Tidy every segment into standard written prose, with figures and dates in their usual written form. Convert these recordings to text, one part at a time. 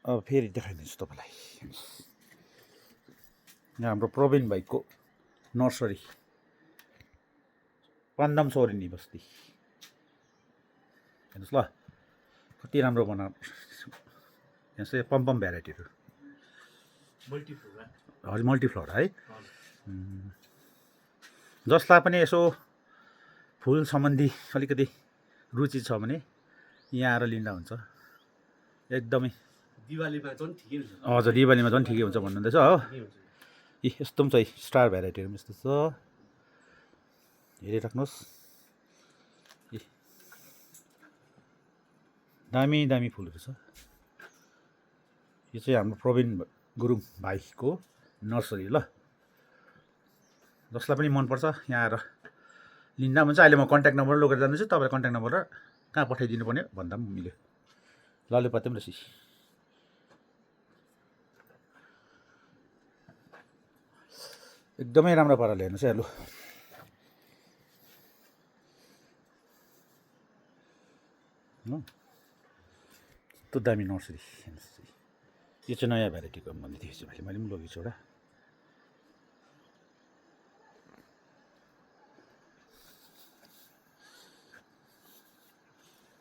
अब फेरि देखाइदिन्छु तपाईँलाई। यहाँ हाम्रो प्रवीण भाइको नर्सरी, पान्दम सोरेनी बस्ती। हेर्नुहोस् ल कति राम्रो बनाएको। यहाँ चाहिँ पम्पम भेराइटीहरू, हजुर मल्टिफ्लोर है। जसलाई पनि यसो फुल सम्बन्धी अलिकति रुचि छ भने यहाँ आएर लिँदा हुन्छ। एकदमै दिवालीमा झन् ठिकै हुन्छ। हजुर दिवालीमा झन् ठिकै हुन्छ भन्नुहुँदैछ हो। ए यस्तो पनि छ, स्टार भेराइटीहरू पनि यस्तो छ, हेरिराख्नुहोस्। ए दामी दामी फुलहरू छ। यो चाहिँ हाम्रो प्रवीण गुरुङ भाइको नर्सरी ल। जसलाई पनि मनपर्छ यहाँ आएर लिँदा हुन्छ। अहिले म कन्ट्याक्ट नम्बर लगेर जान्दैछु, तपाईँलाई कन्ट्याक्ट नम्बर र कहाँ पठाइदिनु पर्ने भन्दा पनि मिल्यो। लालुपाते पनि रहेछ, एकदमै राम्रो पाराले हेर्नुहोस् है। लु यस्तो दामी नर्सरी हेर्नुहोस्। यो चाहिँ नयाँ भेराइटीको भन्दै थिएँ मैले पनि लगेको छु एउटा।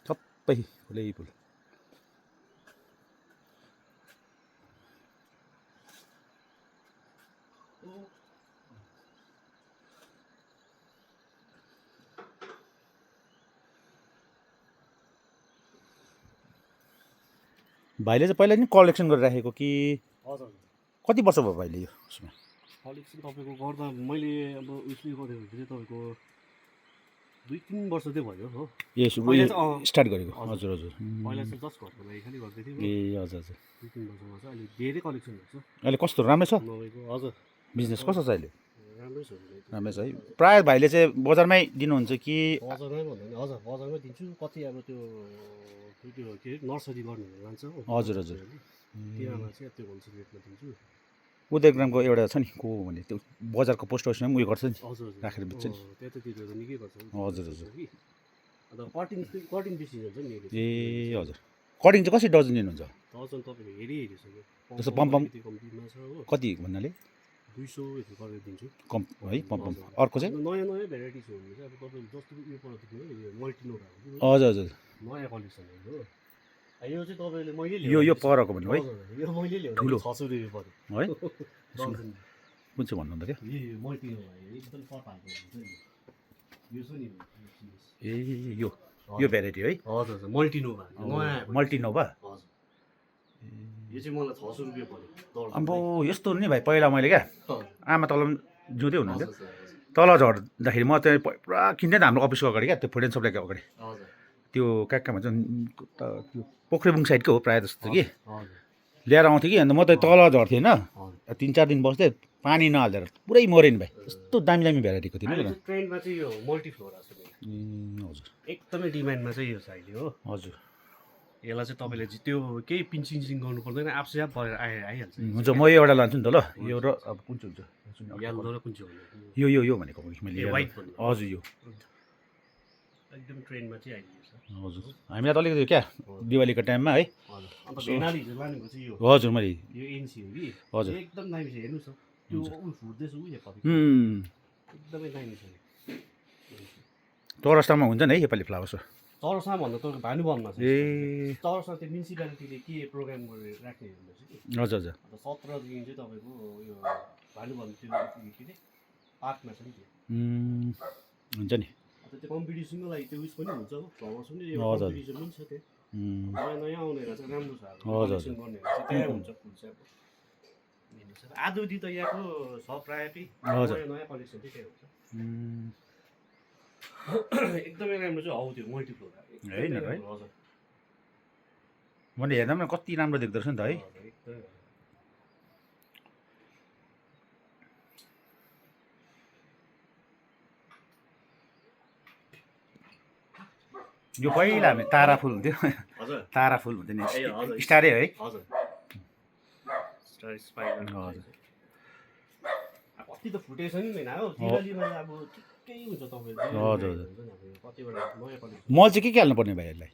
सबै फुलै फुल। भाइले चाहिँ पहिला नि कलेक्सन गरेर राखेको कि? हजुर। कति वर्ष भयो भाइले यो उसमा कलेक्सन तपाईँको गर्दा मैले अब उयसले गरेको चाहिँ तपाईँको 2-3 वर्ष चाहिँ भयो हो। ए स्टार्ट गरेको? हजुर हजुर। पहिला चाहिँ जस्ट घरको लागि खालि गर्दै थिएँ। ए हजुर हजुर। 2-3 वर्षमा चाहिँ अहिले धेरै कलेक्सन हुन्छ अहिले कस्तो राम्रै छ तपाईँको? हजुर। बिजनेस कस्तो छ अहिले? राम्रै छ। राम्रै छ है। प्रायः भाइले चाहिँ बजारमै दिनुहुन्छ कि? बजारमै भन्दा नि हजुर बजारमै दिन्छु। कति अब त्यो के नर्सरी गर्नेहरू लान्छ हो। हजुर हजुर। तिनीहरूलाई चाहिँ त्यो होलसेल रेटमा दिन्छु। उदयग्रामको एउटा छ नि को भने त्यो बजारको पोस्ट अफिसमा पनि उयो गर्छ नि, हजुर राखेर बेच्छ नि। त्यतातिर निकै गर्छ। हजुर हजुर। अन्त कटिङ बेसी हुन्छ नि। ए हजुर। कटिङ चाहिँ कसरी डजन दिनुहुन्छ? डजन तपाईँले हेरिहेरि छ। जस्तो पम्पम कम्तीमा छ हो। कति भन्नाले? 200 यति गरेर दिन्छु कम है पम्पम। अर्को चाहिँ नयाँ नयाँ भेराइटी छ भने चाहिँ अब तपाईँले जस्तो उयो पठाउँछ यो मल्टिनोट हजुर हजुर नयाँ कलेक्सन हो। यो चाहिँ तपाईँले मैले यो परको भन्नु है? यो मैले ल्याउँदा ठुलो 600 रुपियाँ पर्यो है। डजन। कुन चाहिँ भन्नु त क्या? यो मल्टिनो एकदम कटाएको हुन्छ नि यो छ नि। ए यो भेराइटी है? हजुर हजुर मल्टिनो नयाँ मल्टिनोभा। हजुर यो चाहिँ मलाई 600 रुपियाँ पर्यो। अब यस्तो नि भाइ पहिला मैले क्या आमा तल जुँदै हुनुहुन्थ्यो, हजुर तल झर्दाखेरि म चाहिँ पुरा किन्दै थिएँ हाम्रो अफिसको अगाडि क्या, त्यो फुड एन्ड सप्लाईको अगाडि। हजुर त्यो कहाँ भन्छ त्यो पोखरेबुङ साइडको हो प्रायः जस्तो कि। हजुर ल्याएर आउँथेँ कि अन्त म त तल झर्थेँ होइन। 3-4 दिन बस्थेँ, पानी नहालेर पुरै मऱ्यो नि भाइ। यस्तो दामी दामी भेराइटीको थियो नि। ट्रेन्डमा चाहिँ यो मल्टिफ्लोरा छ। हजुर एकदमै डिमान्डमा चाहिँ यो छ अहिले हो। हजुर। यसलाई चाहिँ तपाईँले त्यो केही पिन्चिङ गर्नु पर्दैन, आफै आफ भएर आइहाल्छ। हुन्छ म यो एउटा लान्छु नि त ल। यो र अब कुन चाहिँ हुन्छ? येल्लो र कुन चाहिँ भन्नु? यो भनेको मैले व्हाइट भन्नु। हजुर यो एकदम ट्रेन्डमा चाहिँ आइदिएको छ। हजुर। हामीलाई त अलिकति क्या दिवालीको टाइममा है। हजुर। अन्त भेनाली चाहिँ लानेको चाहिँ यो हजुर मैले यो एनसी हो कि। हजुर एकदम दामी छ हेर्नुहोस् न। त्यो उ फुट्दैछ उ यो कति एकदमै दामी छ। चौरस्तामा हुन्छ नि है योपालि फ्लावर्स? चौरस्ता भन्दा तपाईँको भानुभवनमा छ। ए चौरस्ता त्यो म्युनिसिपालिटीले के प्रोग्राम गरेर राख्ने हेर्नुहोस् कि। हजुर हजुर। अन्त 17 देखि चाहिँ तपाईँको यो भानुभवन त्यो के अरे पार्कमा छ नि त्यो। हुन्छ नि। अन्त त्यो कम्पिटिसनको लागि त्यो उस पनि हुन्छ हो। फ्लावर्स पनि यो कम्पिटिसन पनि छ त्यो। नयाँ नयाँ आउनेहरू चाहिँ राम्रो छ। कलेक्सन गर्नेहरू चाहिँ त्यहाँ हुन्छ फुल चाहिँ अब। आधुदी त यहाँको छ प्रायः नयाँ नयाँ कलेक्सन चाहिँ त्यहाँ हुन्छ। एकदमै राम्रो चाहिँ हौ त्यो मल्टिफ्लोरा होइन है? हजुर। मैले हेर्दा पनि कति राम्रो देख्दो रहेछ नि त है। यो पहिला हामी तारा फुल हुन्थ्यो। तारा फुल हुन्थ्यो नि, स्टारै है? हजुर स्टार स्पाइडर। हजुर कति त फुटेछ नि होइन हो। दिवालीमा अब ठिकै हुन्छ तपाईँको। हजुर हजुर। कतिवटा नयाँ कलेक्सन। मल चाहिँ के हाल्नु पर्ने भाइ यसलाई?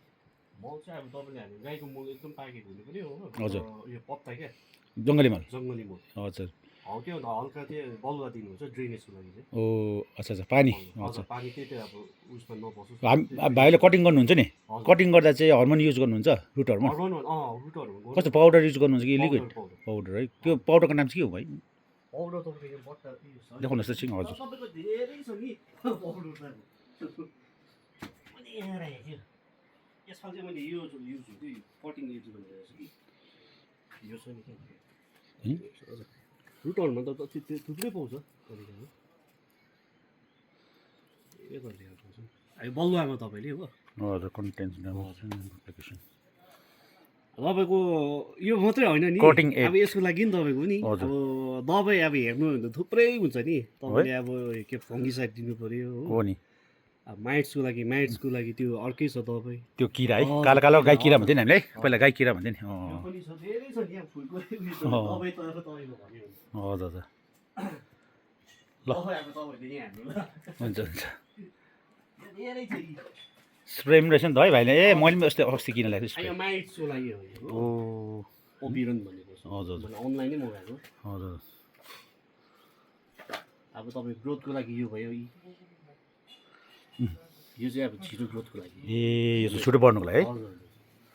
मल चाहिँ अब तपाईँले हामी गाईको मल एकदम प्याकेट हुनु पऱ्यो हो हजुर। यो पत्ता क्या जङ्गली मल जङ्गली मल हजुर हौ त्यो भन्दा हल्का चाहिँ बलुवा दिनुहुन्छ ड्रेनेजको लागि चाहिँ ओ अच्छा अच्छा पानी हजुर अच्छा पानी त्यही त अब उयसमा नपसोस् अब भाइले कटिङ गर्नुहुन्छ नि हजुर। कटिङ गर्दा चाहिँ हर्मोन युज गर्नुहुन्छ रुट हर्मोन रुटहरू कस्तो पाउडर युज गर्नुहुन्छ कि लिक्विड पाउडर पाउडर है त्यो पाउडरको नाम चाहिँ के हो भाइ पाउडर तपाईँको बट्टा देखाउनुहोस् त एकछिन हजुर तपाईँको धेरै छ नि पाउडर त मैले यहाँ राखेको थियो यसमा चाहिँ मैले यो युज हुन्थ्यो कटिङ युज गरेर रहेछ कि यो छ नि रुटहरूमा त थुप्रै पाउँछ ए गरेर पाउँछ अब बलुवामा तपाईँले हो हजुर कन्टेन्ट एप्लिकेसन तपाईँको यो मात्रै होइन नि Cutting edge। अब यसको लागि नि तपाईँको नि हजुर। अब दबाई अब हेर्नु भने त थुप्रै हुन्छ नि तपाईँले अब के फङ्गिसाइड दिनु पऱ्यो हो नि अब माइट्सको लागि त्यो अर्कै छ दबाई त्यो किरा है हजुर, कालो कालो गाई किरा हजुर। भन्थ्यो नि हामीले है पहिला गाई किरा भन्थ्यो नि यो पनि छ धेरै छ नि अब फुलको उयो छ, अँ। दबाई त अब तपाईँको भन्यो भने हजुर हजुर ल। दबाई अब तपाईँले यहाँ हाल्नु ल हुन्छ हुन्छ धेरै छ यी। स्प्रे पनि रहेछ नि त है भाइले ए मैले पनि अस्ति किन ल्याएको यो स्प्रे माइट्सको लागि हो यो, ओ हो ओपिरन भनेको छ हजुर हजुर मैले अनलाइनै मगाएको हजुर अब तपाईँ ग्रोथको लागि यो भयो यी यो चाहिँ अब छिटो ग्रोथको लागि ए यो चाहिँ छिटो बढ्नुको लागि है हजुर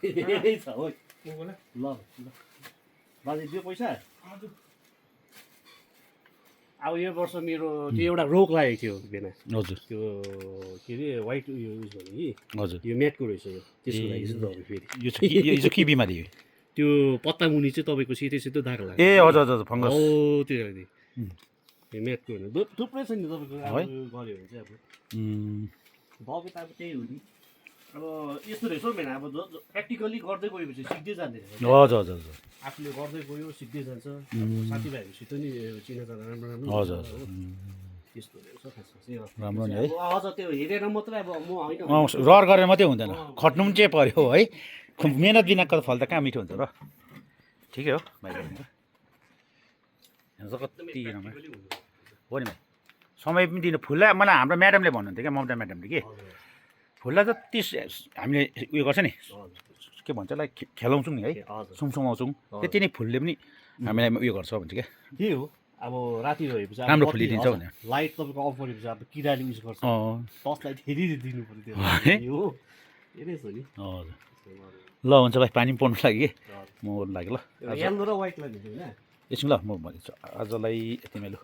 हजुर धेरै छ हो ल ल बाजे दियो पैसा अब यो वर्ष मेरो त्यो एउटा रोग लागेको थियो बेना हजुर त्यो के अरे वाइट उयो युज भने कि हजुर यो म्याटको रहेछ यो त्यसको लागि चाहिँ दबाई फेरि यो चाहिँ के बिमारी हो त्यो पत्ता मुनि चाहिँ तपाईँको सिधै सिधै दाग लाग्छ ए हजुर हजुर फङ्गस हो त्यो नि यो म्याटको होइन थुप्रै छ नि तपाईँको अब है? यो गऱ्यो भने चाहिँ अब उम्, दबाई त अब त्यही हो नि अब यस्तो रहेछ हौ मेन अब प्र्याक्टिकली गर्दै गएपछि सिक्दै जाँदैन हजुर हजुर हजुर आफूले गर्दै गयो सिक्दै जान्छ उम्। साथीभाइहरूसित नि चिनाजाना राम्रो राम्रो हजुर हुन्छ, हजुर हो। उम्, त्यस्तो रहेछ खासमा चाहिँ अब। राम्रो नि है अब अझ त्यो हेरेर मात्रै अब म होइन रहर गरेर मात्रै हुँदैन खट्नु पनि चाहिँ पर्यो है मेहनत बिनाको फल त कहाँ मिठो हुन्छ र ठिकै हो भाइ कति राम्रो practically हुनु। हो नि भाइ समय पनि दिनु फुललाई मलाई हाम्रो म्याडमले भन्नुहुन्थ्यो क्या ममता म्याडमले कि हजुर, फुललाई जति हामीले उयो गर्छ नि हजुर, के भन्छ यसलाई खेलाउँछौँ नि है हजुर। सुङसुङाउँछौँ त्यति नै फुलले पनि हामीलाई उयो गर्छ भन्छ क्या त्यही हो अब राति भएपछि अब राम्रो बत्ती- फुलिदिन्छ हजुर, भनेर। लाइट तपाईँको अफ गरेपछि अब किराले युज गर्छ अँ टर्च लाइट फेरि दिनु पऱ्यो है? त्यो हो धेरै छ नि हजुर त्यस्तो गर्नु। ल हुन्छ भाइ पानी पनि पर्नु लागि कि हजुर। म ओर्नु लागि ल त्यो येल्लो र व्हाइट लाइन हुन्छ होइन एकछिन ल म भनिदिन्छु आजलाई यति मेरो